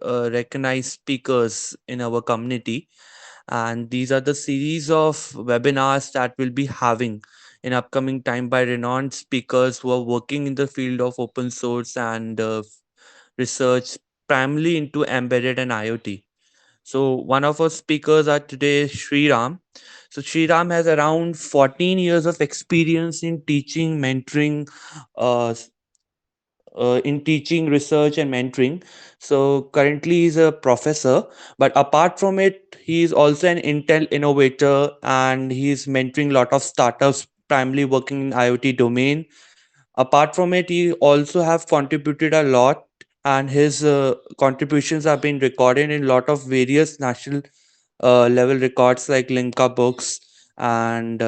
recognized speakers in our community, and these are the series of webinars that we'll be having in upcoming time by renowned speakers who are working in the field of open source and research primarily into embedded and IoT. So one of our speakers are today Sriram. So Sriram has around 14 years of experience in teaching, mentoring, in teaching, research, and mentoring. So currently he's a professor, but apart from it, he is also an Intel innovator and he's mentoring a lot of startups, primarily working in IoT domain. Apart from it, he also have contributed a lot, and his contributions have been recorded in a lot of various national level records like Linka Books and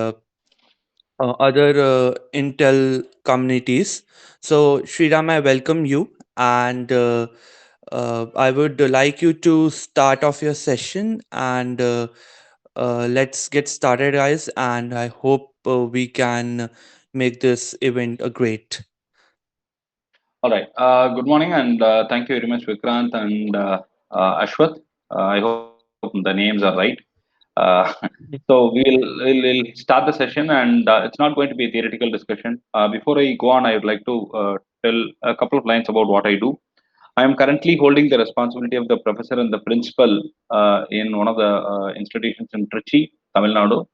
other Intel communities. So, Sriram, I welcome you, and I would like you to start off your session, and let's get started, guys. And I hope we can make this event a great. All right. Good morning, and thank you very much, Vikrant and Ashwath. I hope the names are right. Uh, so we'll start the session, and it's not going to be a theoretical discussion. Before I go on, I would like to tell a couple of lines about what I do. I am currently holding the responsibility of the professor and the principal in one of the institutions in Trichy, Tamil Nadu.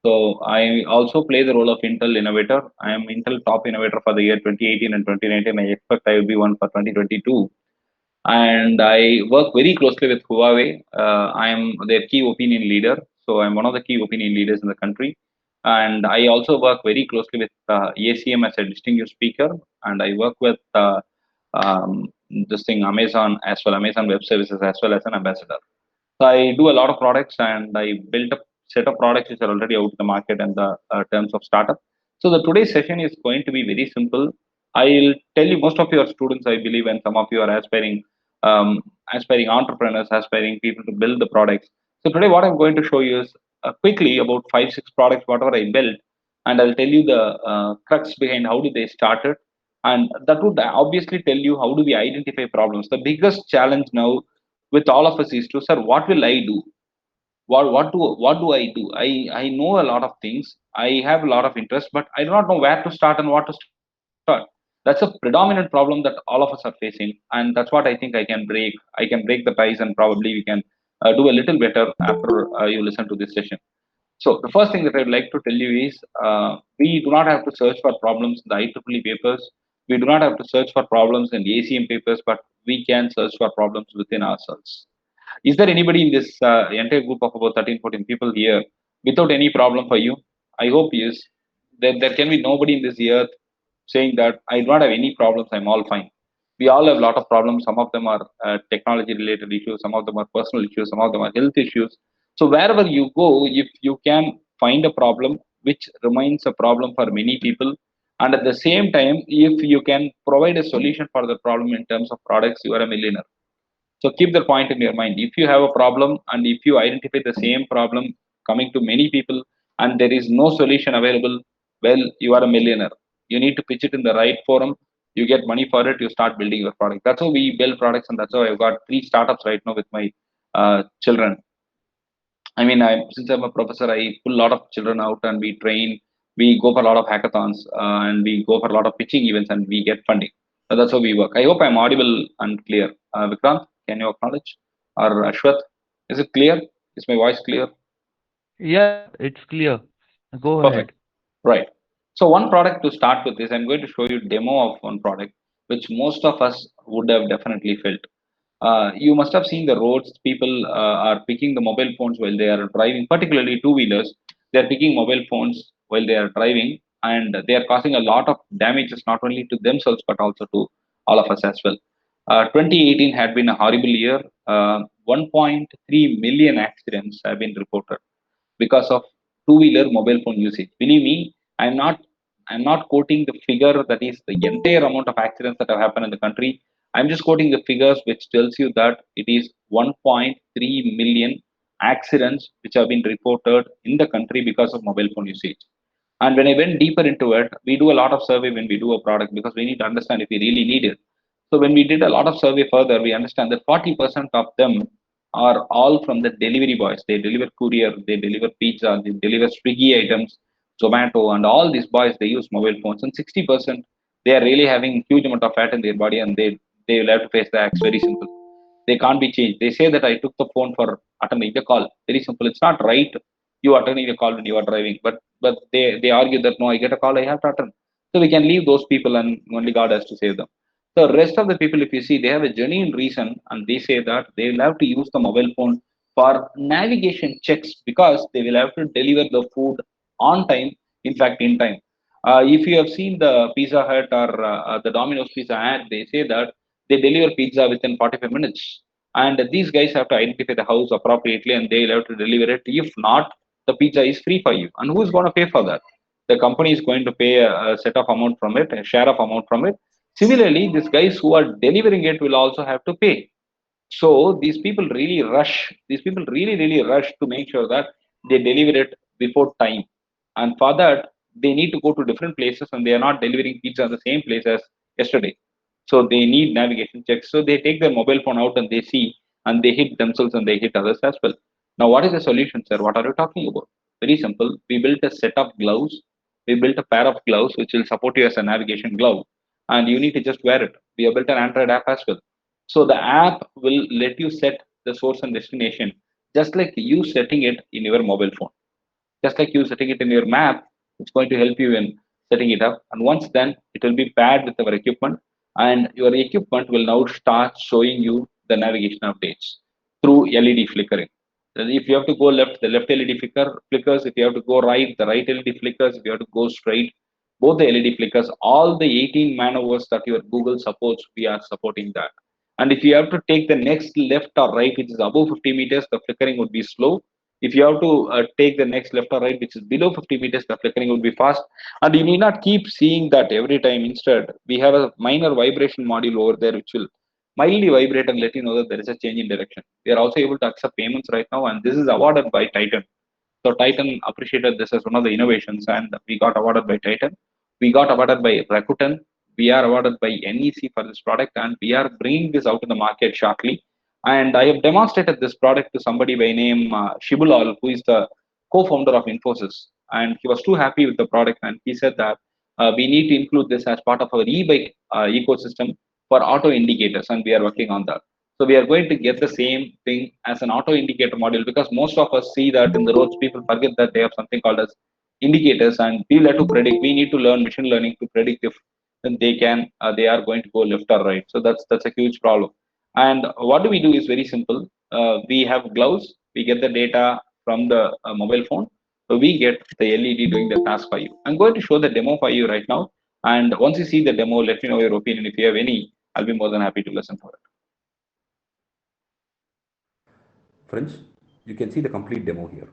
So I also play the role of Intel innovator. I am Intel top innovator for the year 2018 and 2019. I expect I will be one for 2022. And I work very closely with Huawei. I am their key opinion leader. So I'm one of the key opinion leaders in the country. And I also work very closely with ACM as a distinguished speaker. And I work with this thing Amazon as well, Amazon Web Services as well as an ambassador. So I do a lot of products and I built a set of products which are already out in the market and the terms of startup. So the today's session is going to be very simple. I'll tell you most of your students, I believe, and some of you are aspiring entrepreneurs, aspiring people to build the products. So today, what I'm going to show you is quickly about 5, 6 products, whatever I built, and I'll tell you the crux behind how did they started, and that would obviously tell you how do we identify problems. The biggest challenge now with all of us is to, sir, what will I do? What do I do? I know a lot of things. I have a lot of interest, but I do not know where to start and what to start. That's a predominant problem that all of us are facing, and that's what I think I can break. I can break the ties, and probably we can do a little better after you listen to this session. So the first thing that I'd like to tell you is we do not have to search for problems in the IEEE papers. We do not have to search for problems in the ACM papers, but we can search for problems within ourselves. Is there anybody in this entire group of about 13, 14 people here without any problem for you? I hope yes. There can be nobody in this earth saying that I do not have any problems, I'm all fine. We all have a lot of problems. Some of them are technology related issues, some of them are personal issues, some of them are health issues. So wherever you go, if you can find a problem which remains a problem for many people, and at the same time, if you can provide a solution for the problem in terms of products, you are a millionaire. So keep that point in your mind. If you have a problem and if you identify the same problem coming to many people and there is no solution available, well, you are a millionaire. You need to pitch it in the right forum. You get money for it. You start building your product. That's how we build products, and that's how I've got 3 startups right now with my children. I mean, since I'm a professor, I pull a lot of children out and we train. We go for a lot of hackathons and we go for a lot of pitching events and we get funding. So that's how we work. I hope I'm audible and clear. Vikrant, can you acknowledge? Or Ashwath, is it clear? Is my voice clear? Yeah, it's clear. Go ahead. Perfect. Right. So one product to start with is I'm going to show you demo of one product, which most of us would have definitely felt. You must have seen the roads. People are picking the mobile phones while they are driving, particularly two-wheelers. They are picking mobile phones while they are driving, and they are causing a lot of damages not only to themselves but also to all of us as well. 2018 had been a horrible year. 1.3 million accidents have been reported because of two-wheeler mobile phone usage. Believe me, I'm not quoting the figure that is the entire amount of accidents that have happened in the country. I'm just quoting the figures which tells you that it is 1.3 million accidents which have been reported in the country because of mobile phone usage. And when I went deeper into it, we do a lot of survey when we do a product because we need to understand if we really need it. So when we did a lot of survey further, we understand that 40% of them are all from the delivery boys. They deliver courier, they deliver pizza, they deliver Swiggy items, Zomato, and all these boys, they use mobile phones. And 60%, they are really having huge amount of fat in their body, and they will have to face the acts. Very simple. They can't be changed. They say that I took the phone for attending the call. Very simple. It's not right you attending the call when you are driving, but they argue that no, I get a call, I have to attend. So we can leave those people, and only God has to save them. The rest of the people, if you see, they have a genuine reason, and they say that they will have to use the mobile phone for navigation checks because they will have to deliver the food on time, in fact, in time. If you have seen the Pizza Hut or the Domino's Pizza ad, they say that they deliver pizza within 45 minutes. And these guys have to identify the house appropriately and they'll have to deliver it. If not, the pizza is free for you. And who's going to pay for that? The company is going to pay a set of amount from it, a share of amount from it. Similarly, these guys who are delivering it will also have to pay. So these people really rush. These people really, really rush to make sure that they deliver it before time. And for that, they need to go to different places and they are not delivering pizza in the same place as yesterday. So they need navigation checks. So they take their mobile phone out and they see and they hit themselves and they hit others as well. Now, what is the solution, sir? What are you talking about? Very simple. We built a set of gloves. We built a pair of gloves which will support you as a navigation glove. And you need to just wear it. We have built an Android app as well. So the app will let you set the source and destination just like you setting it in your mobile phone. Just like you setting it in your map, it's going to help you in setting it up. And once then, it will be paired with our equipment, and your equipment will now start showing you the navigation updates through LED flickering. Then if you have to go left, the left LED flickers. If you have to go right, the right LED flickers. If you have to go straight, both the LED flickers. All the 18 maneuvers that your Google supports, we are supporting that. And if you have to take the next left or right, which is above 50 meters, the flickering would be slow. If you have to take the next left or right, which is below 50 meters, the flickering will be fast. And you need not keep seeing that every time. Instead, we have a minor vibration module over there, which will mildly vibrate and let you know that there is a change in direction. We are also able to accept payments right now, and this is awarded by Titan. So Titan appreciated this as one of the innovations, and we got awarded by Titan. We got awarded by Rakuten. We are awarded by NEC for this product, and we are bringing this out in the market shortly. And I have demonstrated this product to somebody by name Shibulal, who is the co-founder of Infosys, and he was too happy with the product, and he said that we need to include this as part of our e-bike ecosystem for auto indicators, and we are working on that. So we are going to get the same thing as an auto indicator module because most of us see that in the roads, people forget that they have something called as indicators, and people have to predict. We need to learn machine learning to predict if they are going to go left or right. So that's a huge problem. And what do we do is very simple. We have gloves. We get the data from the mobile phone. So we get the LED doing the task for you. I'm going to show the demo for you right now. And once you see the demo, let me know your opinion. If you have any, I'll be more than happy to listen for it. Friends, you can see the complete demo here.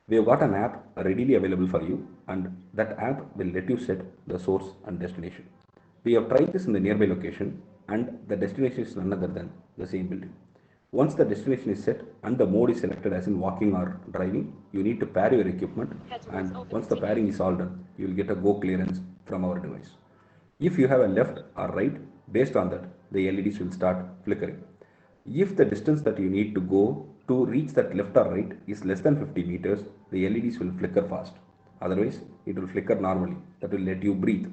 We have got an app readily available for you, and that app will let you set the source and destination. We have tried this in the nearby location, and the destination is none other than the same building. Once the destination is set and the mode is selected as in walking or driving, you need to pair your equipment, and once the pairing is all done, you will get a go clearance from our device. If you have a left or right, based on that, the LEDs will start flickering. If the distance that you need to go to reach that left or right is less than 50 meters, the LEDs will flicker fast. Otherwise, it will flicker normally. That will let you breathe.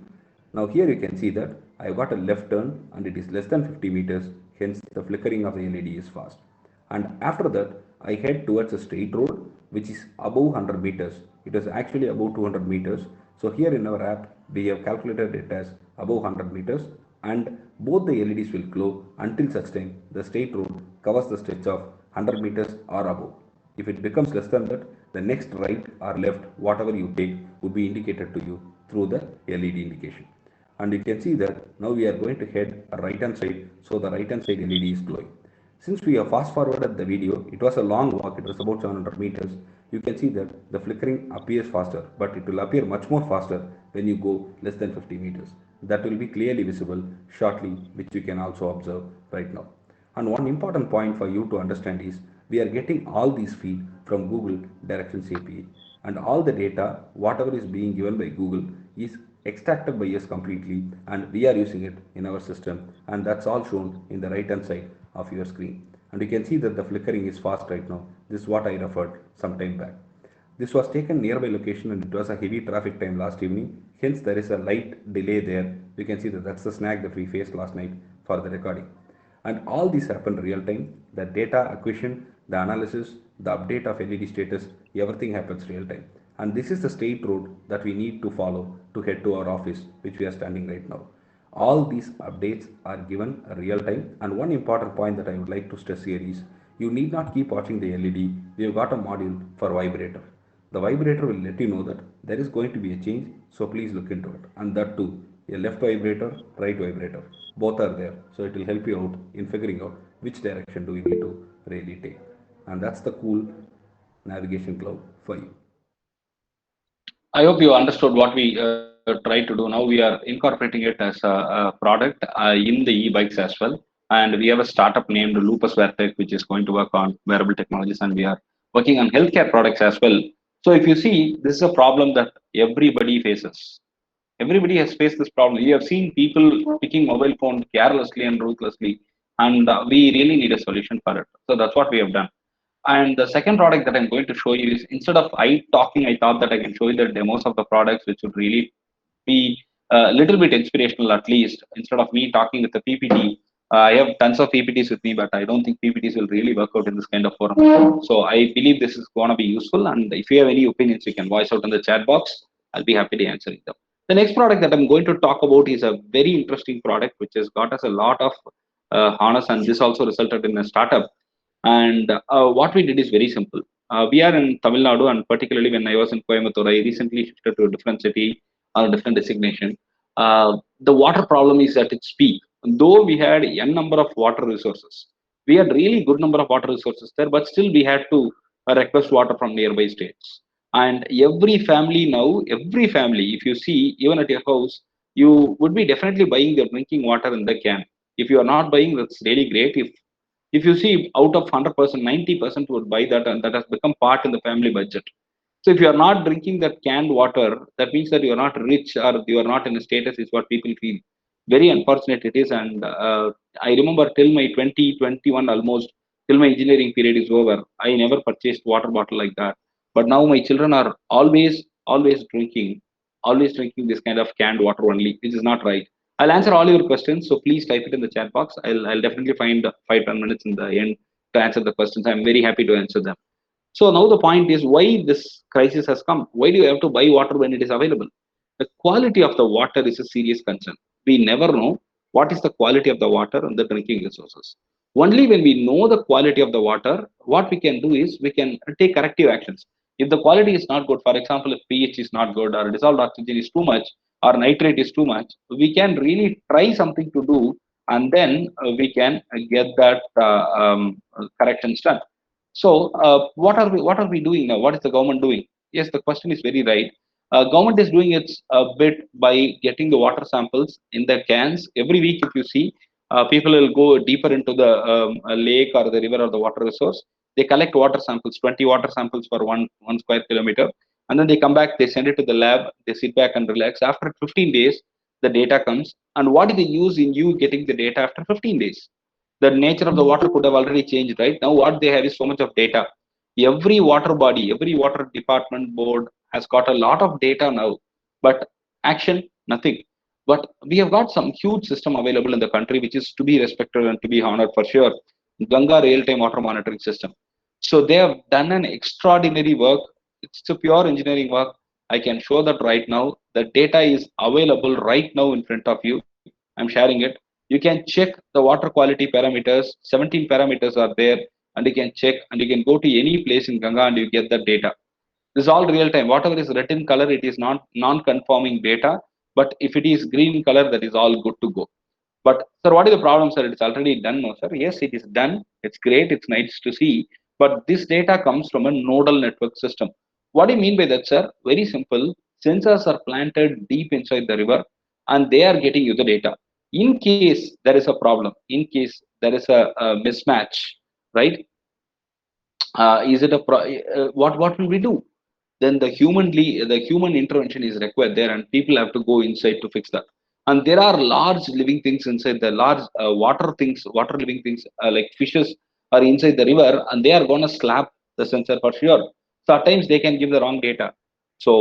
Now here you can see that I have got a left turn and it is less than 50 meters, hence the flickering of the LED is fast. And after that, I head towards a straight road which is above 100 meters. It is actually above 200 meters. So here in our app, we have calculated it as above 100 meters, and both the LEDs will glow until such time the straight road covers the stretch of 100 meters or above. If it becomes less than that, the next right or left, whatever you take, would be indicated to you through the LED indication. And you can see that now we are going to head a right hand side, so the right hand side LED is glowing. Since we have fast forwarded the video, it was a long walk, it was about 700 meters. You can see that the flickering appears faster, but it will appear much more faster when you go less than 50 meters. That will be clearly visible shortly, which you can also observe right now. And one important point for you to understand is we are getting all these feed from Google Directions API, and all the data, whatever is being given by Google, is extracted by us completely, and we are using it in our system, and that's all shown in the right hand side of your screen. And you can see that the flickering is fast right now. This is what I referred some time back. This was taken nearby location and it was a heavy traffic time last evening. Hence, there is a light delay there. You can see that that's the snag that we faced last night for the recording. And all these happen real time. The data acquisition, the analysis, the update of LED status, everything happens real time. And this is the state road that we need to follow to head to our office, which we are standing right now. All these updates are given real time. And one important point that I would like to stress here is you need not keep watching the LED. We have got a module for vibrator. The vibrator will let you know that there is going to be a change, so please look into it. And that too, a left vibrator, right vibrator, both are there. So it will help you out in figuring out which direction do you need to really take. And that's the cool navigation cloud for you. I hope you understood what we try to do. Now we are incorporating it as a product in the e-bikes as well. And we have a startup named Lupus Vertec, which is going to work on wearable technologies, and we are working on healthcare products as well. So if you see, this is a problem that everybody faces. Everybody has faced this problem. You have seen people picking mobile phone carelessly and ruthlessly, and we really need a solution for it. So that's what we have done. And the second product that I'm going to show you is, instead of I talking, I thought that I can show you the demos of the products, which would really be a little bit inspirational at least. Instead of me talking with the PPT, I have tons of PPTs with me, but I don't think PPTs will really work out in this kind of forum. So I believe this is going to be useful. And if you have any opinions, you can voice out in the chat box. I'll be happy to answer them. The next product that I'm going to talk about is a very interesting product, which has got us a lot of honors, and this also resulted in a startup. And what we did is very simple. We are in Tamil Nadu, and particularly when I was in Coimbatore, I recently shifted to a different city or a different designation. The water problem is at its peak. Though we had n number of water resources, we had really good number of water resources there, but still we had to request water from nearby states. And every family, if you see, even at your house, you would be definitely buying the drinking water in the can. If you are not buying, that's really great. If you see, out of 100%, 90% would buy that, and that has become part in the family budget. So if you are not drinking that canned water, that means that you are not rich or you are not in a status, is what people feel. Very unfortunate it is. And I remember till my 2021, almost till my engineering period is over, I never purchased water bottle like that. But now my children are always drinking this kind of canned water only, which is not right. I'll answer all your questions, so please type it in the chat box. I'll definitely find 5-10 minutes in the end to answer the questions. I'm very happy to answer them. So now the point is, why this crisis has come. Why do you have to buy water when it is available? The quality of the water is a serious concern. We never know what is the quality of the water and the drinking resources. Only when we know the quality of the water, what we can do is we can take corrective actions. If the quality is not good, for example, if pH is not good, or dissolved oxygen is too much, or nitrate is too much, we can really try something to do, and then we can get that corrections done. So what are we doing now? What is the government doing? Yes, the question is very right. Government is doing its bit by getting the water samples in the cans every week. If you see, people will go deeper into the lake or the river or the water resource. They collect water samples, 20 water samples for one square kilometer, and then they come back. They send it to the lab. They sit back and relax. After 15 days, the data comes. And what is the use in you getting the data after 15 days? The nature of the water could have already changed, right? Now what they have is so much of data. Every water body, every water department board has got a lot of data now, but action, nothing. But we have got some huge system available in the country, which is to be respected and to be honored for sure. Ganga real-time water monitoring system. So they have done an extraordinary work. It's a pure engineering work. I can show that right now. The data is available right now in front of you. I'm sharing it. You can check the water quality parameters. 17 parameters are there, and you can check, and you can go to any place in Ganga and you get that data. This is all real time. Whatever is red in color, it is not non-conforming data. But if it is green in color, that is all good to go. But sir, what is the problem, sir? It's already done, no, sir? Yes, it is done. It's great. It's nice to see. But this data comes from a nodal network system. What do you mean by that, sir? Very simple. Sensors are planted deep inside the river, and they are getting you the data. In case there is a problem, in case there is a mismatch, right? Is it a what will we do? then the human intervention is required there, and people have to go inside to fix that. And there are large living things inside the large water living things like fishes are inside the river, and they are gonna slap the sensor for sure. So at times they can give the wrong data. So,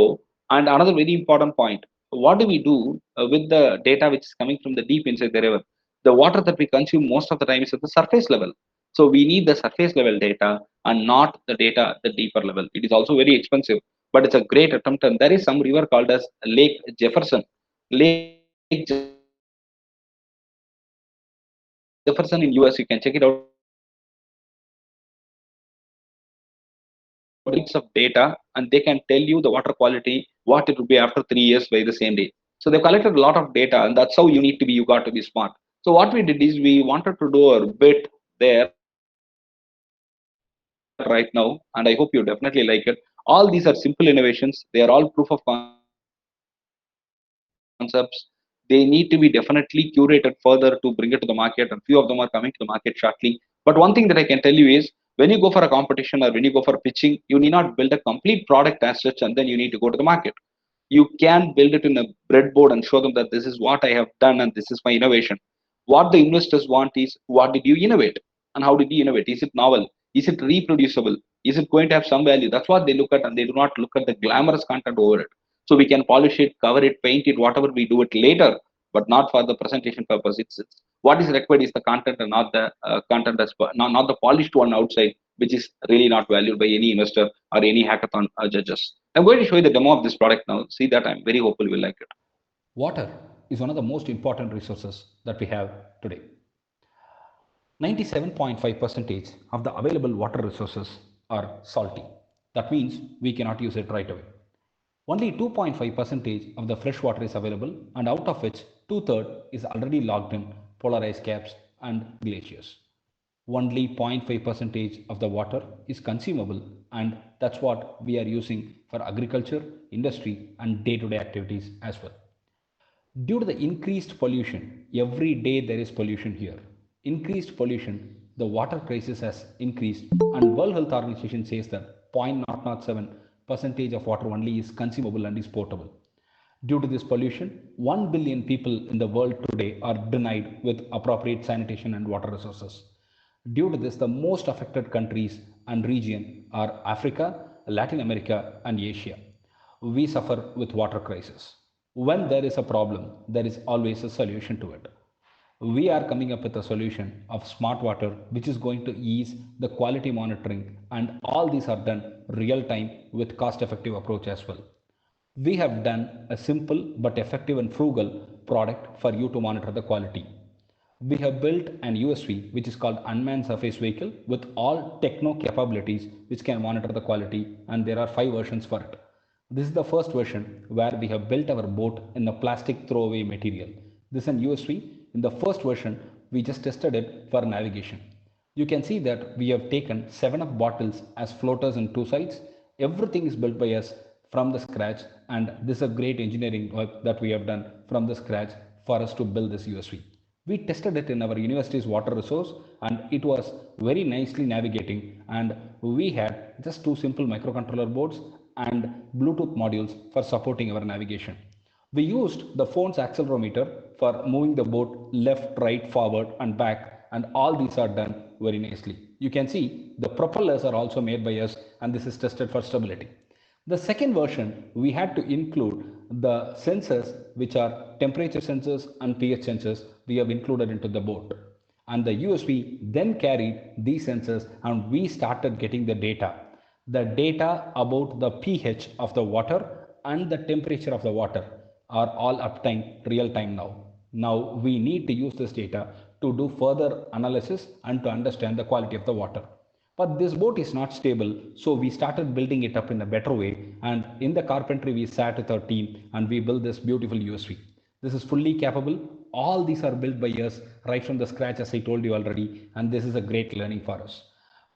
and another very important point, what do we do with the data which is coming from the deep inside the river? The water that we consume most of the time is at the surface level. So we need the surface level data and not the data at the deeper level. It is also very expensive, but it's a great attempt. And there is some river called as Lake Jefferson. Lake Jefferson in US, you can check it out. It's a very famous river. They have collected a lot of data, and they can tell you the water quality, what it would be after 3 years by the same day. So they've collected a lot of data, and they can tell you the water quality, what it would be after 3 years by the same day. So they've collected a lot of data, and that's how you need to be. You got to be smart. So what we did is we wanted to do a bit there right now, and I hope you definitely like it. All these are simple innovations. They are all proof of concepts. They need to be definitely curated further to bring it to the market, and few of them are coming to the market shortly. But one thing that I can tell you is, when you go for a competition or when you go for pitching, you need not build a complete product as such and then you need to go to the market. You can build it in a breadboard and show them that this is what I have done and this is my innovation. What the investors want is, what did you innovate and how did you innovate? Is it novel? Is it reproducible? Is it going to have some value? That's what they look at, and they do not look at the glamorous content over it. So we can polish it, cover it, paint it, whatever we do it later, but not for the presentation purpose. It's what is required is the content and not the not the polished one outside, which is really not valued by any investor or any hackathon judges. I'm going to show you the demo of this product now. See that, I'm very hopeful you will like it. Water is one of the most important resources that we have today. 97.5% of the available water resources are salty. That means we cannot use it right away. Only 2.5% of the fresh water is available, and out of which two-thirds is already locked in polar ice caps and glaciers. Only 0.5% of the water is consumable, and that's what we are using for agriculture, industry, and day-to-day activities as well. Due to the increased pollution, every day there is pollution here. Increased pollution, the water crisis has increased, and World Health Organization says that 0.007% of water only is consumable and is potable. Due to this pollution, 1 billion people in the world today are denied with appropriate sanitation and water resources. Due to this, the most affected countries and region are Africa, Latin America, and Asia. We suffer with water crisis. When there is a problem, there is always a solution to it. We are coming up with a solution of smart water, which is going to ease the quality monitoring, and all these are done real time with cost effective approach as well. We have done a simple but effective and frugal product for you to monitor the quality. We have built an USV which is called Unmanned Surface Vehicle with all techno capabilities which can monitor the quality, and there are 5 versions for it. This is the first version where we have built our boat in a plastic throwaway material. This is an USV. In the first version, we just tested it for navigation. You can see that we have taken 7 up bottles as floaters on 2 sides. Everything is built by us from the scratch, and this is a great engineering work that we have done from the scratch for us to build this USV. We tested it in our university's water resource, and it was very nicely navigating, and we had just 2 simple microcontroller boards and Bluetooth modules for supporting our navigation. We used the phone's accelerometer for moving the boat left, right, forward, and back, and all these are done very nicely. You can see the propellers are also made by us, and this is tested for stability. The second version, we had to include the sensors, which are temperature sensors and pH sensors, we have included into the boat. And the USV then carried these sensors, and we started getting the data. The data about the pH of the water and the temperature of the water are all uptime real time now. Now we need to use this data to do further analysis and to understand the quality of the water. But this boat is not stable, so we started building it up in a better way. And in the carpentry, we sat with our team and we built this beautiful USV. This is fully capable. All these are built by us right from the scratch, as I told you already. And this is a great learning for us.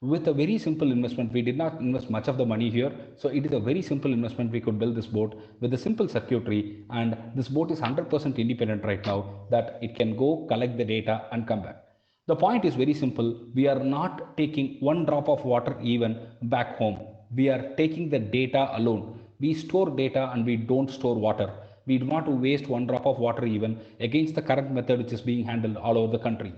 With a very simple investment, we did not invest much of the money here. So it is a very simple investment. We could build this boat with a simple circuitry. And this boat is 100% independent right now, that it can go collect the data and come back. The point is very simple. We are not taking 1 drop of water even back home. We are taking the data alone. We store data and we don't store water. We do not waste one drop of water even against the current method which is being handled all over the country.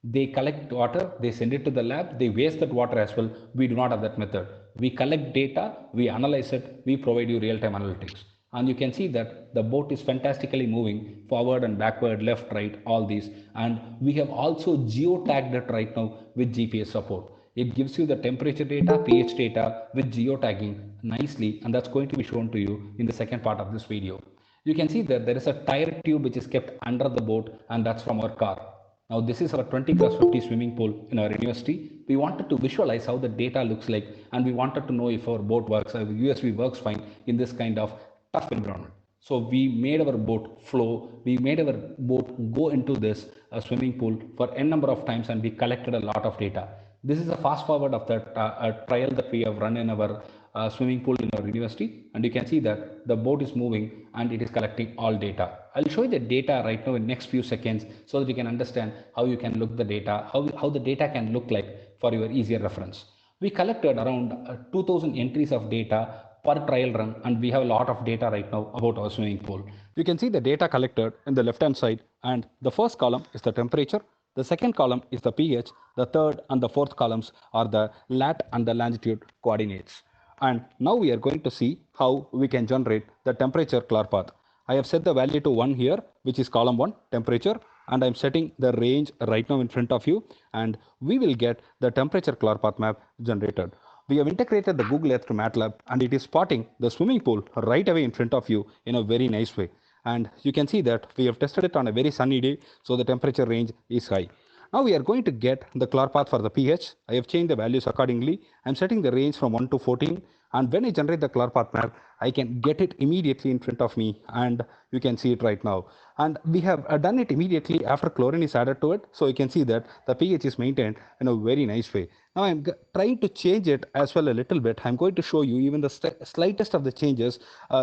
They collect water, they send it to the lab, they waste that water as well. We do not have that method. We collect data, we analyze it, we provide you real-time analytics. And you can see that the boat is fantastically moving forward and backward, left, right, all these. And we have also geotagged it right now with GPS support. It gives you the temperature data, pH data with geotagging nicely, and that's going to be shown to you in the second part of this video. You can see that there is a tire tube which is kept under the boat, and that's from our car. Now this is our 20 cross 50 swimming pool in our university. We wanted to visualize how the data looks like, and we wanted to know if our boat works, our USV works fine in this kind of tough environment. So we made our boat flow, we made our boat go into this swimming pool for n number of times, and we collected a lot of data. This is a fast forward of that trial that we have run in our swimming pool in our university, and you can see that the boat is moving and it is collecting all data. I'll show you the data right now in next few seconds so that you can understand how you can look the data, how the data can look like for your easier reference. We collected around 2000 entries of data per trial run, and we have a lot of data right now about our swimming pool. You can see the data collected in the left hand side, and the first column is the temperature, the second column is the pH, the third and the fourth columns are the lat and the longitude coordinates. And now we are going to see how we can generate the temperature ClarPath. I have set the value to 1 here, which is column 1 temperature, and I'm setting the range right now in front of you, and we will get the temperature ClarPath map generated. We have integrated the Google Earth to MATLAB, and it is spotting the swimming pool right away in front of you in a very nice way. And you can see that we have tested it on a very sunny day, so the temperature range is high. Now we are going to get the ClarPath for the pH. I have changed the values accordingly. I'm setting the range from 1 to 14, and when I generate the ClarPath map, I can get it immediately in front of me, and you can see it right now. And we have done it immediately after chlorine is added to it, so you can see that the pH is maintained in a very nice way. Now I'm trying to change it as well a little bit. I'm going to show you even the slightest of the changes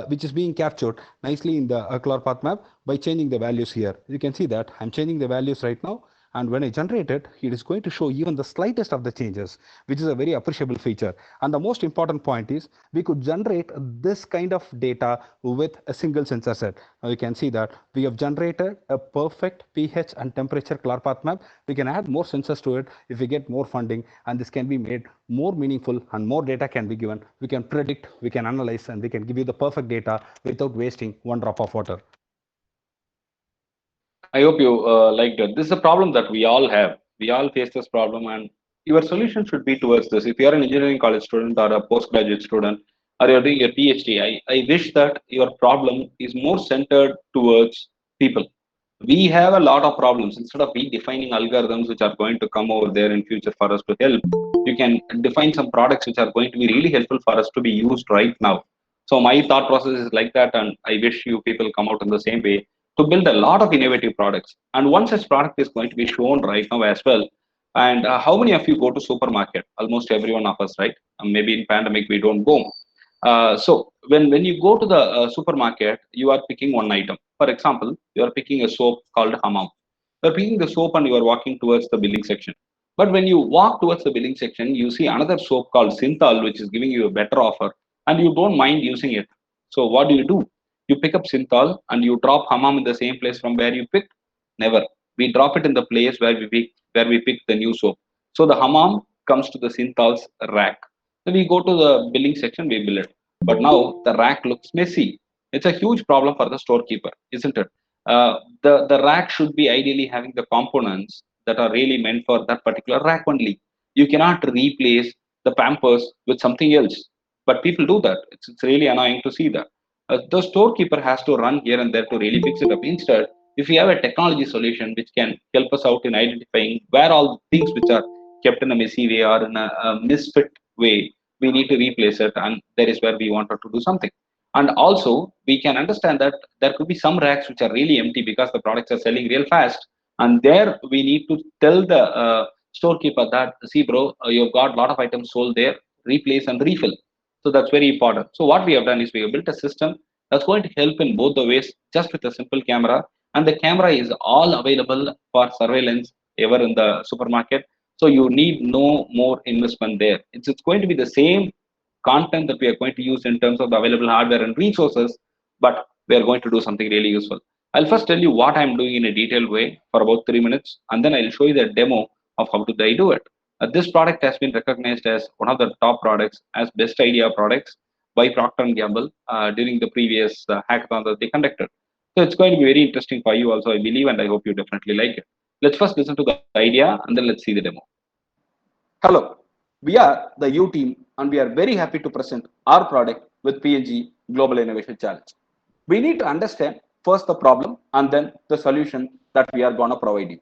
which is being captured nicely in the ClarPath map by changing the values here. You can see that I'm changing the values right now, and when I generate it, it is going to show even the slightest of the changes, which is a very appreciable feature. And the most important point is we could generate this kind of data with a single sensor set. Now you can see that we have generated a perfect pH and temperature ClarPath map. We can add more sensors to it if we get more funding, and this can be made more meaningful and more data can be given. We can predict, we can analyze, and we can give you the perfect data without wasting one drop of water. I hope you liked it. This is a problem that we all have. We all face this problem, and your solution should be towards this. If you are an engineering college student or a postgraduate student, or you're doing your PhD, I wish that your problem is more centered towards people. We have a lot of problems. Instead of we defining algorithms which are going to come over there in future for us to help, you can define some products which are going to be really helpful for us to be used right now. So my thought process is like that, and I wish you people come out in the same way to build a lot of innovative products. And one such product is going to be shown right now as well. And how many of you go to supermarket? Almost every one of us, right? Maybe in pandemic we don't go. So when you go to the supermarket, you are picking one item. For example, you are picking a soap called Hammam. You are picking the soap and you are walking towards the billing section. But when you walk towards the billing section, you see another soap called Synthol, which is giving you a better offer, and you don't mind using it. So what do? You pick up Synthol and you drop Hammam in the same place from where you picked? Never. We drop it in the place where we pick the new soap. So the Hammam comes to the Synthol's rack. So we go to the billing section, we bill it. But now the rack looks messy. It's a huge problem for the storekeeper, isn't it? The rack should be ideally having the components that are really meant for that particular rack only. You cannot replace the Pampers with something else. But people do that. It's really annoying to see that. The storekeeper has to run here and there to really fix it up. Instead, if we have a technology solution which can help us out in identifying where all things which are kept in a messy way or in a misfit way, we need to replace it, and that is where we wanted to do something. And also we can understand that there could be some racks which are really empty because the products are selling real fast, and there we need to tell the storekeeper that, see bro, you've got a lot of items sold there, replace and refill. So that's very important. So what we have done is we have built a system that's going to help in both the ways, just with a simple camera, and the camera is all available for surveillance ever in the supermarket. So you need no more investment there. It's going to be the same content that we are going to use in terms of the available hardware and resources, but we are going to do something really useful. I'll first tell you what I'm doing in a detailed way for about 3 minutes, and then I'll show you the demo of how do I do it. This product has been recognized as one of the top products as best idea products by Procter and Gamble during the previous hackathon that they conducted. So it's going to be very interesting for you also, I believe, and I hope you definitely like it. Let's first listen to the idea and then let's see the demo. Hello, we are the U team and we are very happy to present our product with P&G Global Innovation Challenge. We need to understand first the problem and then the solution that we are going to provide you.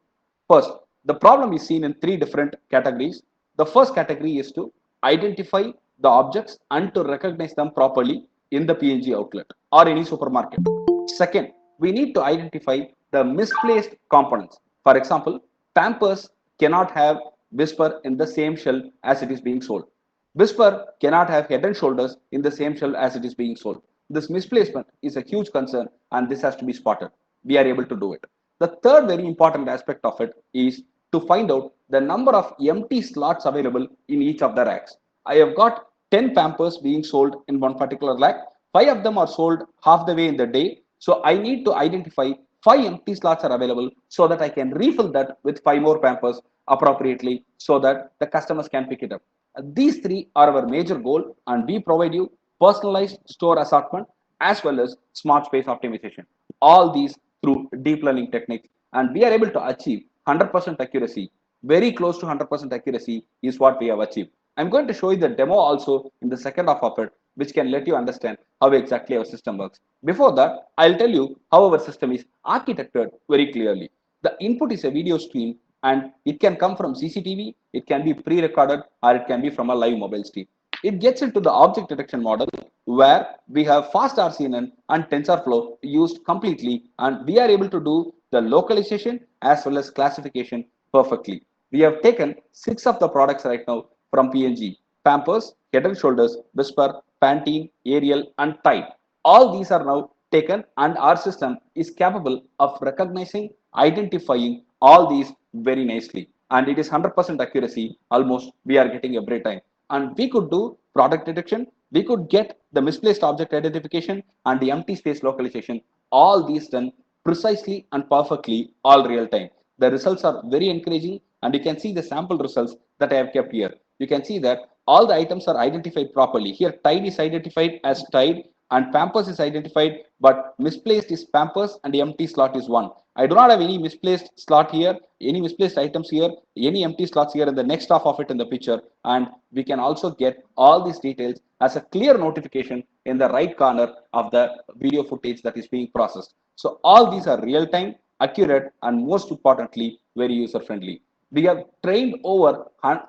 First, the problem is seen in three different categories. The first category is to identify the objects and to recognize them properly in the P&G outlet or any supermarket. Second, we need to identify the misplaced components. For example, Pampers cannot have Whisper in the same shelf as it is being sold. Whisper cannot have Head and Shoulders in the same shelf as it is being sold. This misplacement is a huge concern and this has to be spotted. We are able to do it. The third very important aspect of it is to find out the number of empty slots available in each of the racks. I have got 10 Pampers being sold in one particular rack. 5 of them are sold half the way in the day. So I need to identify 5 empty slots are available so that I can refill that with 5 more Pampers appropriately so that the customers can pick it up. These three are our major goal and we provide you personalized store assortment as well as smart space optimization. All these through deep learning techniques and we are able to achieve 100% accuracy. Very close to 100% accuracy is what we have achieved. I'm going to show you the demo also in the second half of it, which can let you understand how exactly our system works. Before that, I'll tell you how our system is architected very clearly. The input is a video stream and it can come from CCTV, it can be pre-recorded or it can be from a live mobile stream. It gets into the object detection model where we have fast RCNN and TensorFlow used completely and we are able to do the localization as well as classification perfectly. We have taken 6 of the products right now from P&G: Pampers, Head and Shoulders, Whisper, Pantene, Ariel, and Tide. All these are now taken, and our system is capable of recognizing, identifying all these very nicely. And it is 100% accuracy, almost we are getting every time. And we could do product detection, we could get the misplaced object identification and the empty space localization, all these done precisely and perfectly, all real time. The results are very encouraging and you can see the sample results that I have kept here. You can see that all the items are identified properly. Here Tide is identified as Tide and Pampers is identified, but misplaced is Pampers and the empty slot is 1. I do not have any misplaced slot here, any misplaced items here, any empty slots here in the next half of it in the picture. And we can also get all these details as a clear notification in the right corner of the video footage that is being processed. So all these are real time, accurate, and most importantly, very user friendly. We have trained over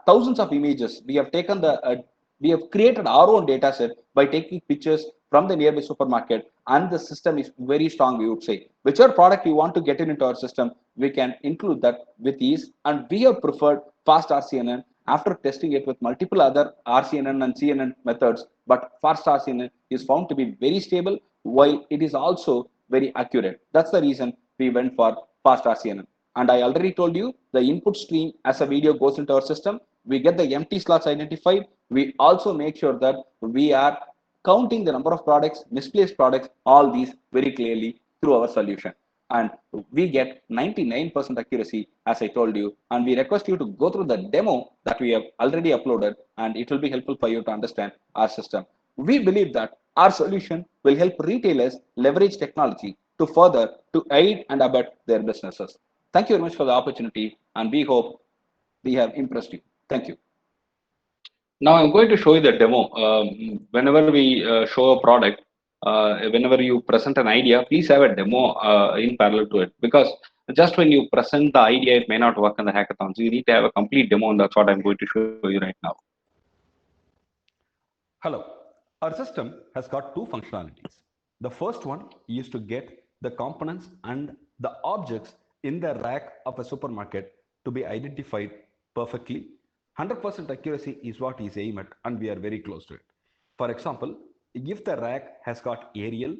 thousands of images. We have taken we have created our own data set by taking pictures from the nearby supermarket, and the system is very strong, we would say. Whichever product you want to get into our system, we can include that with ease, and we have preferred fast RCNN after testing it with multiple other RCNN and CNN methods, but fast RCNN is found to be very stable while it is also very accurate. That's the reason we went for fast RCNN. And I already told you the input stream as a video goes into our system. We get the empty slots identified. We also make sure that we are counting the number of products, misplaced products, all these very clearly through our solution. And we get 99% accuracy, as I told you. And we request you to go through the demo that we have already uploaded, and it will be helpful for you to understand our system. We believe that our solution will help retailers leverage technology to further to aid and abet their businesses. Thank you very much for the opportunity, and we hope we have impressed you. Thank you. Now I'm going to show you the demo. Whenever we show a product, whenever you present an idea, please have a demo in parallel to it, because just when you present the idea, it may not work in the hackathons. You need to have a complete demo, and that's what I'm going to show you right now. Hello. Our system has got two functionalities. The first one is to get the components and the objects in the rack of a supermarket to be identified perfectly. 100% accuracy is what is aimed at, and we are very close to it. For example, if the rack has got Ariel,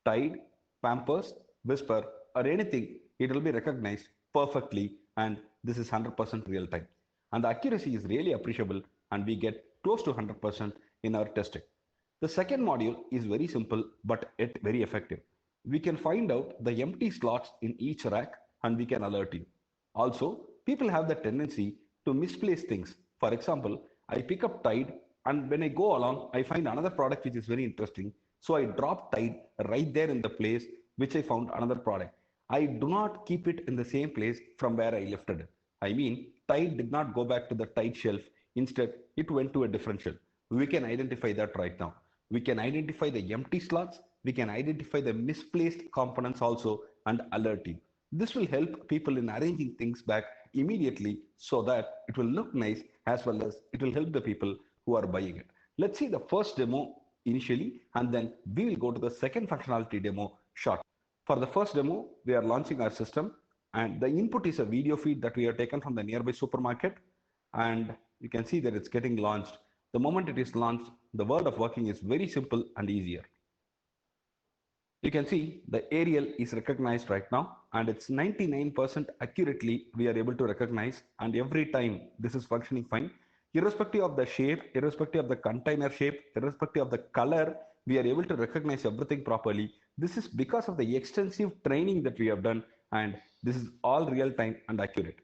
Tide, Pampers, Whisper, or anything, it will be recognized perfectly, and this is 100% real time. And the accuracy is really appreciable, and we get close to 100% in our testing. The second module is very simple but yet very effective. We can find out the empty slots in each rack and we can alert you. Also, people have the tendency to misplace things. For example, I pick up Tide and when I go along, I find another product which is very interesting. So I drop Tide right there in the place which I found another product. I do not keep it in the same place from where I lifted it. I mean, Tide did not go back to the Tide shelf. Instead, it went to a different shelf. We can identify that right now. We can identify the empty slots. We can identify the misplaced components also and alert you. This will help people in arranging things back immediately so that it will look nice as well as it will help the people who are buying it. Let's see the first demo initially and then we will go to the second functionality demo shortly. For the first demo, we are launching our system and the input is a video feed that we have taken from the nearby supermarket and you can see that it's getting launched. The moment it is launched, the world of working is very simple and easier. You can see the aerial is recognized right now and it's 99% accurately we are able to recognize, and every time this is functioning fine irrespective of the shape, irrespective of the container shape, irrespective of the color. We are able to recognize everything properly. This is because of the extensive training that we have done, and this is all real time and accurate.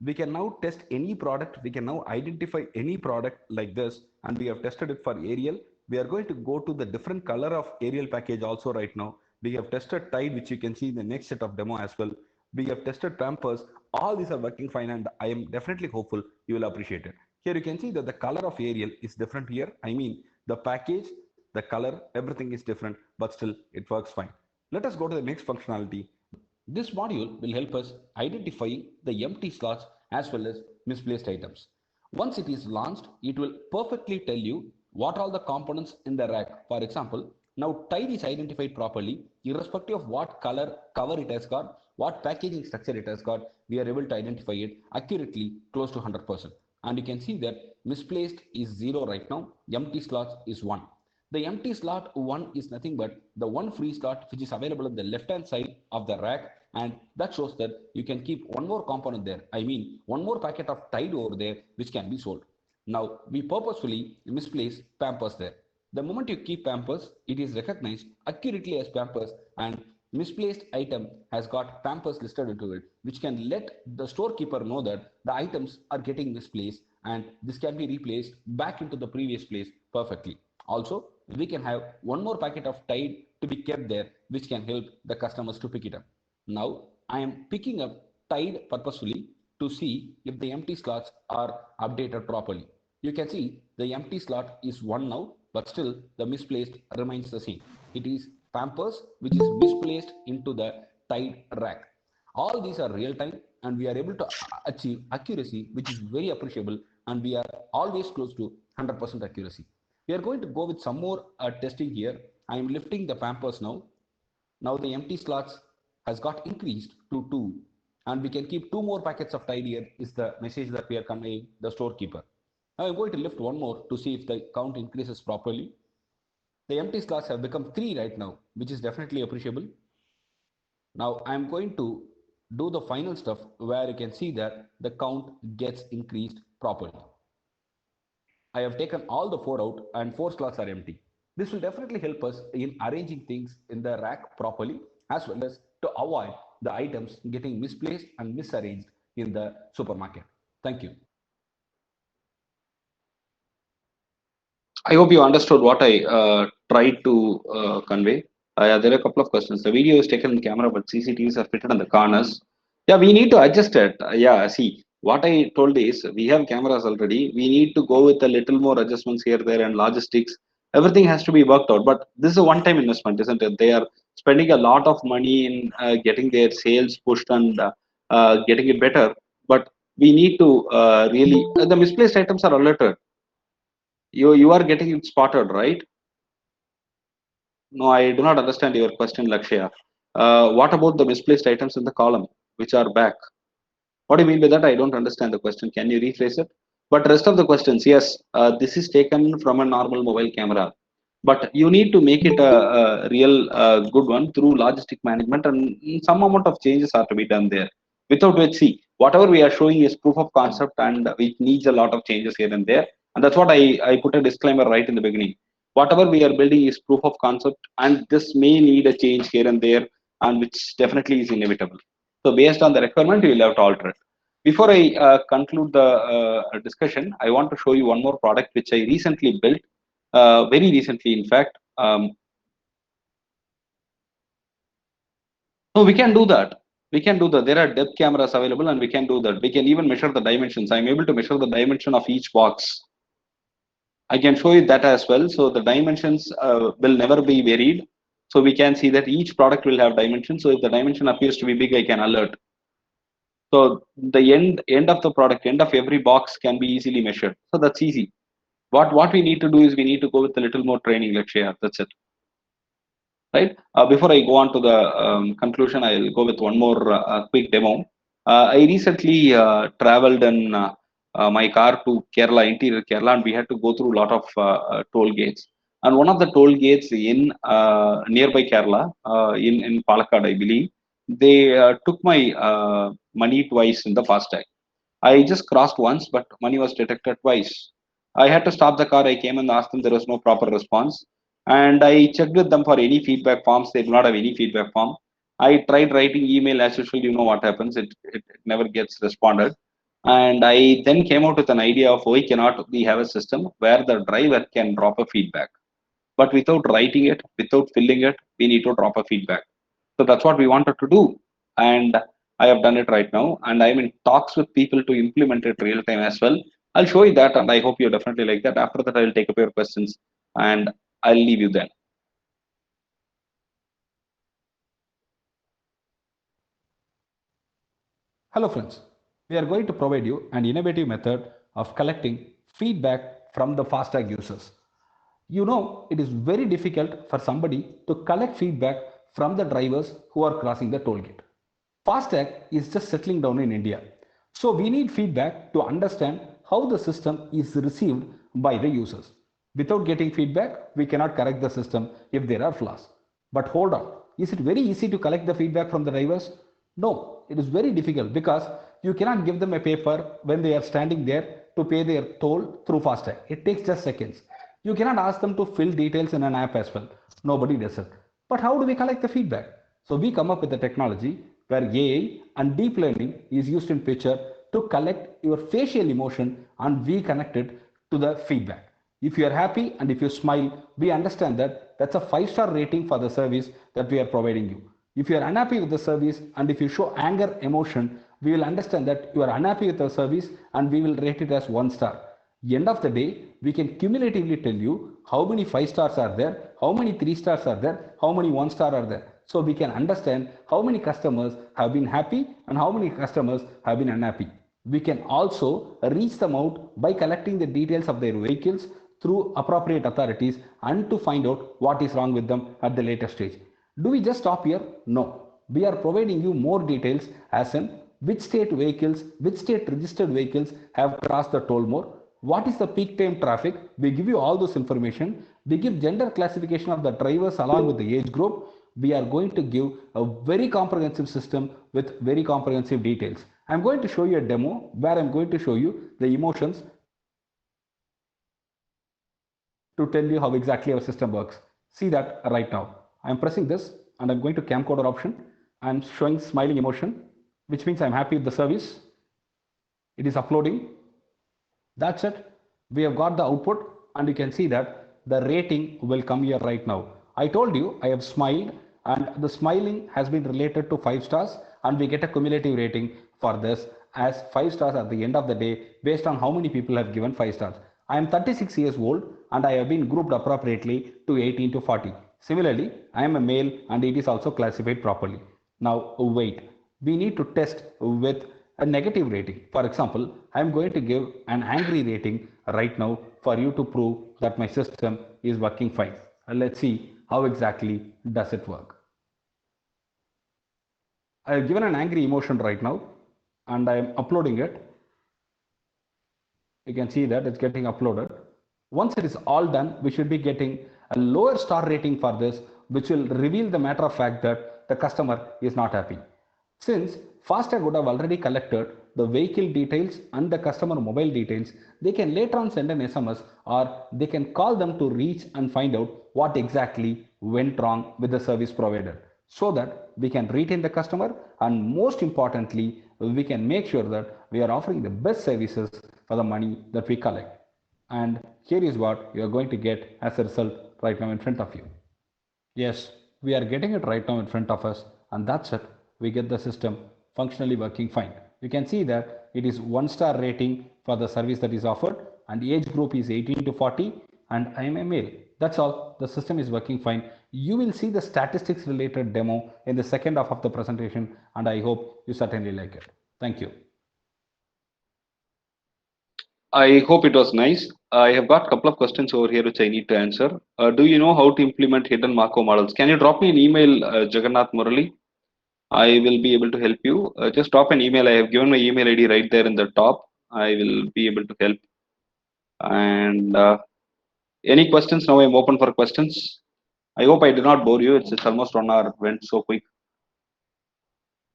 We can now test any product. We can now identify any product like this, and we have tested it for aerial. We are going to go to the different color of aerial package also right now. We have tested Tide, which you can see in the next set of demo as well. We have tested Pampers. All these are working fine, and I am definitely hopeful you will appreciate it. Here you can see that the color of aerial is different here. I mean, the package, the color, everything is different, but still it works fine. Let us go to the next functionality. This module will help us identify the empty slots as well as misplaced items. Once it is launched, it will perfectly tell you what are the components in the rack. For example, now Tide is identified properly, irrespective of what color cover it has got, what packaging structure it has got, we are able to identify it accurately close to 100%. And you can see that misplaced is 0 right now, empty slots is 1. The empty slot 1 is nothing but the one free slot which is available on the left hand side of the rack, and that shows that you can keep one more component there. I mean, one more packet of Tide over there which can be sold. Now, we purposefully misplace Pampers there. The moment you keep Pampers, it is recognized accurately as Pampers, and misplaced item has got Pampers listed into it, which can let the storekeeper know that the items are getting misplaced and this can be replaced back into the previous place perfectly. Also, we can have one more packet of Tide to be kept there, which can help the customers to pick it up. Now, I am picking up Tide purposefully to see if the empty slots are updated properly. You can see the empty slot is 1 now, but still the misplaced remains the same. It is Pampers which is misplaced into the Tide rack. All these are real time and we are able to achieve accuracy which is very appreciable, and we are always close to 100% accuracy. We are going to go with some more testing here. I am lifting the Pampers now. Now the empty slots has got increased to 2 and we can keep 2 more packets of Tide here is the message that we are conveying the storekeeper. Now I'm going to lift one more to see if the count increases properly. The empty slots have become 3 right now, which is definitely appreciable. Now I'm going to do the final stuff where you can see that the count gets increased properly. I have taken all the 4 out and 4 slots are empty. This will definitely help us in arranging things in the rack properly, as well as to avoid the items getting misplaced and misarranged in the supermarket. Thank you. I hope you understood what I tried to convey. There are a couple of questions. The video is taken in camera, but CCTVs are fitted on the corners. Yeah, we need to adjust it. Yeah, see, what I told is we have cameras already. We need to go with a little more adjustments here, there, and logistics. Everything has to be worked out. But this is a one-time investment, isn't it? They are spending a lot of money in getting their sales pushed and getting it better. But we need to really, the misplaced items are alerted. You are getting it spotted, right? No, I do not understand your question, Lakshya. What about the misplaced items in the column, which are back? What do you mean by that? I don't understand the question. Can you rephrase it? But rest of the questions, yes, this is taken from a normal mobile camera, but you need to make it a real good one through logistic management, and some amount of changes are to be done there. Without which, see, whatever we are showing is proof of concept, and it needs a lot of changes here and there. And that's what I put a disclaimer right in the beginning. Whatever we are building is proof of concept, and this may need a change here and there, and which definitely is inevitable. So based on the requirement, we will have to alter it. Before I conclude the discussion, I want to show you one more product which I recently built, very recently, in fact. So we can do that. We can do that. There are depth cameras available, and we can do that. We can even measure the dimensions. I'm able to measure the dimension of each box. I can show you that as well. So the dimensions will never be varied. So we can see that each product will have dimensions. So if the dimension appears to be big, I can alert. So the end of the product, end of every box can be easily measured. So that's easy. What we need to do is we need to go with a little more training, Lakshya. That's it. Right. Before I go on to the conclusion, I'll go with one more quick demo. I recently traveled in my car to Kerala, interior Kerala, and we had to go through a lot of toll gates. And one of the toll gates in nearby Kerala, in Palakkad, I believe, they took my money twice in the FASTag. I just crossed once, but money was detected twice. I had to stop the car. I came and asked them. There was no proper response, and I checked with them for any feedback forms. They do not have any feedback form. I tried writing email as usual. You know what happens? It never gets responded. And I then came out with an idea of why cannot we have a system where the driver can drop a feedback, but without writing it, without filling it, we need to drop a feedback. So that's what we wanted to do, and I have done it right now, and I'm in talks with people to implement it real time as well. I'll show you that, and I hope you definitely like that. After that, I'll take up your questions, and I'll leave you then. Hello friends, we are going to provide you an innovative method of collecting feedback from the FASTag users. You know, it is very difficult for somebody to collect feedback from the drivers who are crossing the toll gate. FASTag is just settling down in India. So we need feedback to understand how the system is received by the users. Without getting feedback, we cannot correct the system if there are flaws. But hold on, is it very easy to collect the feedback from the drivers? No, it is very difficult because you cannot give them a paper when they are standing there to pay their toll through FASTag. It takes just seconds. You cannot ask them to fill details in an app as well. Nobody does it. But how do we collect the feedback? So we come up with a technology where AI and deep learning is used in picture to collect your facial emotion, and we connect it to the feedback. If you are happy and if you smile, we understand that that's a 5-star rating for the service that we are providing you. If you are unhappy with the service and if you show anger emotion, we will understand that you are unhappy with the service and we will rate it as 1 star. End of the day, we can cumulatively tell you how many 5 stars are there, how many 3 stars are there, how many 1 star are there. So we can understand how many customers have been happy and how many customers have been unhappy. We can also reach them out by collecting the details of their vehicles through appropriate authorities and to find out what is wrong with them at the later stage. Do we just stop here? No. We are providing you more details as in which state vehicles, which state registered vehicles have crossed the toll more, what is the peak time traffic. We give you all this information. We give gender classification of the drivers along with the age group. We are going to give a very comprehensive system with very comprehensive details. I'm going to show you a demo where I'm going to show you the emotions to tell you how exactly our system works. See that right now. I'm pressing this and I'm going to camcorder option. I'm showing smiling emotion, which means I'm happy with the service. It is uploading. That's it. We have got the output and you can see that the rating will come here right now. I told you I have smiled and the smiling has been related to 5 stars and we get a cumulative rating for this as 5 stars at the end of the day based on how many people have given 5 stars. I am 36 years old and I have been grouped appropriately to 18 to 40. Similarly, I am a male and it is also classified properly. Now wait, we need to test with a negative rating. For example, I am going to give an angry rating right now for you to prove that my system is working fine. Let's see how exactly does it work. I have given an angry emotion right now and I am uploading it. You can see that it's getting uploaded. Once it is all done, we should be getting a lower star rating for this, which will reveal the matter of fact that the customer is not happy. Since FASTag would have already collected the vehicle details and the customer mobile details, they can later on send an SMS or they can call them to reach and find out what exactly went wrong with the service provider, so that we can retain the customer, and most importantly we can make sure that we are offering the best services for the money that we collect. And here is what you are going to get as a result right now in front of you. Yes, we are getting it right now in front of us, and that's it. We get the system functionally working fine. You can see that it is 1-star rating for the service that is offered, and the age group is 18 to 40, and I am a male. That's all. The system is working fine. You will see the statistics related demo in the second half of the presentation, and I hope you certainly like it. Thank you. I hope it was nice. I have got a couple of questions over here which I need to answer. Do you know how to implement hidden Markov models? Can you drop me an email, Jagannath Murali? I will be able to help you. Just drop an email. I have given my email ID right there in the top. I will be able to help. And any questions? Now I'm open for questions. I hope I did not bore you. It's almost 1 hour. Went so quick.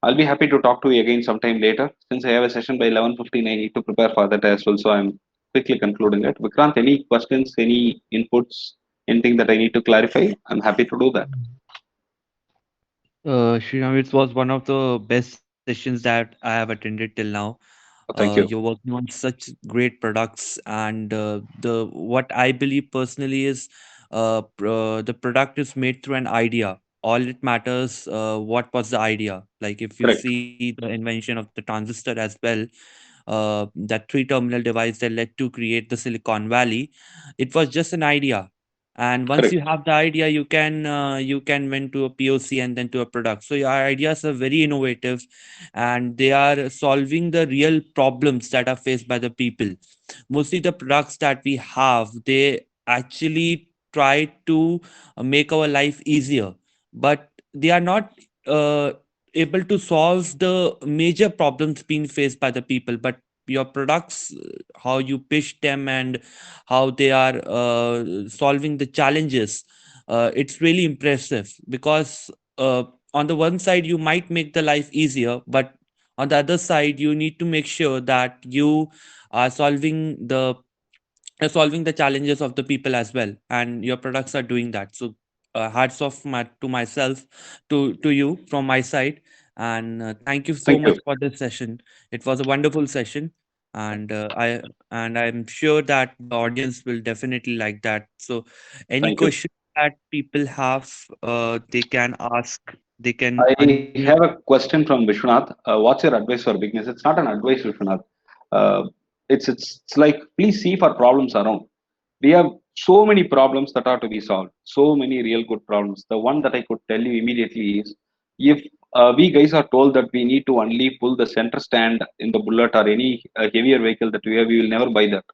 I'll be happy to talk to you again sometime later. Since I have a session by 11:15, I need to prepare for that as well. So I'm quickly concluding it. Vikrant, any questions, any inputs, anything that I need to clarify? I'm happy to do that. Sriram, it was one of the best sessions that I have attended till now. Thank You're you. working on such great products, and the what I believe personally is the product is made through an idea. All it matters, what was the idea? Like if you Correct. see the invention of the transistor as well, that three-terminal device that led to create the Silicon Valley, it was just an idea. And once you Correct. have the idea, you can went to a POC and then to a product. So your ideas are very innovative, and they are solving the real problems that are faced by the people. Mostly the products that we have, they actually try to make our life easier, but they are not uh, able to solve the major problems being faced by the people. But your products, how you pitch them and how they are solving the challenges, it's really impressive, because on the one side you might make the life easier, but on the other side you need to make sure that you are solving the challenges of the people as well, and your products are doing that. So hats off to myself, to you from my side. And thank you so Thank much you. for this session. It was a wonderful session, and I'm sure that the audience will definitely like that. So any Thank you. question that people have, they can ask, they can I unmute. have a question from Vishwanath. What's your advice for beginners? It's not an advice, Vishwanath. Uh, it's like, please see for problems around. We have so many problems that are to be solved. So many real good problems. The one that I could tell you immediately is, if we guys are told that we need to only pull the center stand in the bullet or any heavier vehicle that we have, we will never buy that.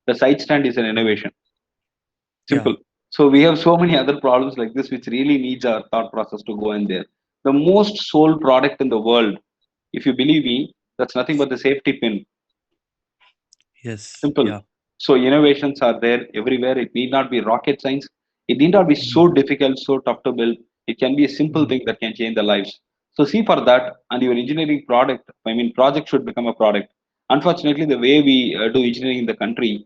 The side stand is an innovation. Yeah. Simple. So we have so many other problems like this which really needs our thought process to go in there. The most sold product in the world, if you believe me, that's nothing but the safety pin. Yes. Simple. Yeah. So innovations are there everywhere. It need not be rocket science. It need not be so Mhm. difficult, so tough to build. It can be a simple Mhm. thing that can change the lives. So see for that, and your engineering product, I mean, project should become a product. Unfortunately, the way we do engineering in the country,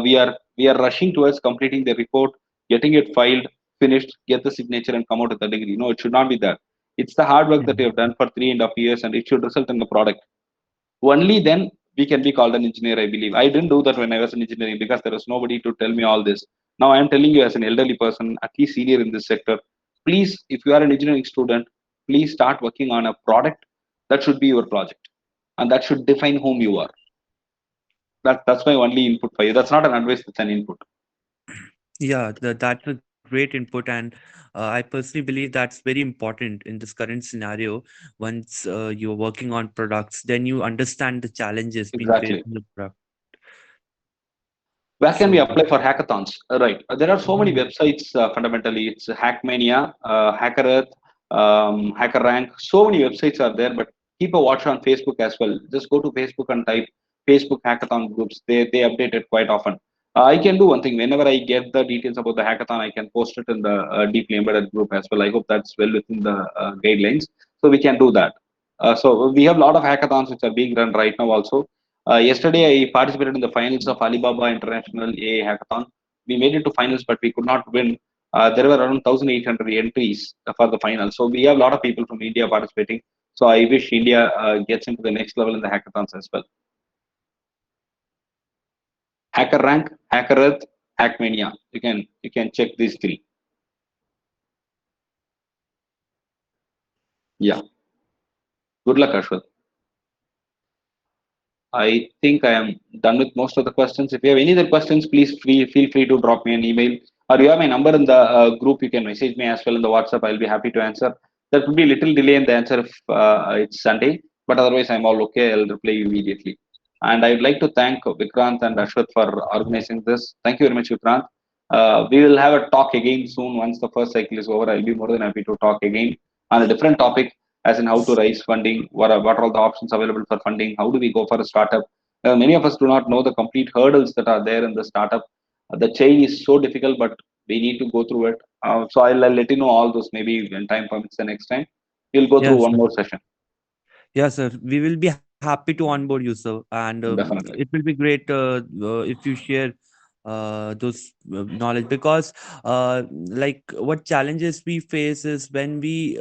we are rushing towards completing the report, getting it filed, finished, get the signature, and come out with a degree. No, it should not be that. It's the hard work that you have done for 3.5 years, and it should result in the product. Only then we can be called an engineer, I believe. I didn't do that when I was in engineering because there was nobody to tell me all this. Now I am telling you as an elderly person, at least senior in this sector, please, if you are an engineering student, please start working on a product that should be your project, and that should define whom you are. That's my only input for you. That's not an advice, that's an input. Yeah, that's a great input, and I personally believe that's very important in this current scenario. Once you're working on products, then you understand the challenges being faced Exactly. in the product. Where can we So, apply for hackathons? Right. There are so many Mhm. websites. Fundamentally, it's Hackmania, Hacker Earth, Hacker Rank. So many websites are there, but keep a watch on Facebook as well. Just go to Facebook and type Facebook hackathon groups. They update it quite often. I can do one thing. Whenever I get the details about the hackathon, I can post it in the deeply embedded group as well. I hope that's well within the guidelines, so we can do that. So we have a lot of hackathons which are being run right now also. Yesterday, I participated in the finals of Alibaba International AI Hackathon. We made it to finals, but we could not win. There were around 1,800 entries for the final. So we have a lot of people from India participating. So I wish India gets into the next level in the hackathons as well. Hacker Rank, Hacker Earth, Hackmania. You can check these three. Yeah. Good luck, Ashwat. I think I am done with most of the questions. If you have any other questions, please feel free to drop me an email, or you have my number in the group. You can message me as well in the WhatsApp. I'll be happy to answer. There could be a little delay in the answer if it's Sunday, but otherwise I'm all okay. I'll reply you immediately. And I would like to thank Vikrant and Ashwat for organizing this. Thank you very much, Vikrant. We will have a talk again soon once the first cycle is over. I'll be more than happy to talk again on a different topic, as in how to raise funding, what are all the options available for funding, how do we go for a startup. Many of us do not know the complete hurdles that are there in the startup. The chain is so difficult, but we need to go through it. So I'll let you know all those maybe when time permits the next time. We'll go through Yes, one sir. more session. Yes, sir. We will be happy to onboard you, sir. And it Definitely. will be great if you share those knowledge, because like what challenges we face is when we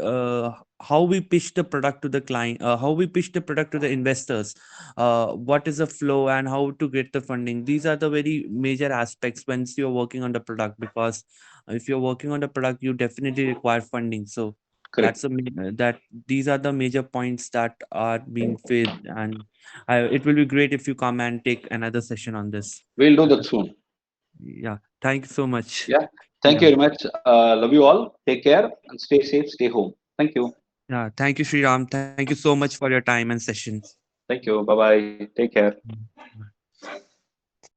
how we pitch the product to the client, how we pitch the product to the investors, what is the flow and how to get the funding. These are the very major aspects once you're working on the product, because if you're working on the product, you definitely require funding. So Correct. that these are the major points that are being faced, and it will be great if you come and take another session on this. We'll do that soon. Yeah, thank you so much. Yeah. Thank you Yeah, very much. Love you all. Take care and stay safe. Stay home. Thank you. yeah, thank you, Sriram. Thank you so much for your time and sessions. Thank you. Bye bye. Take care. Mm.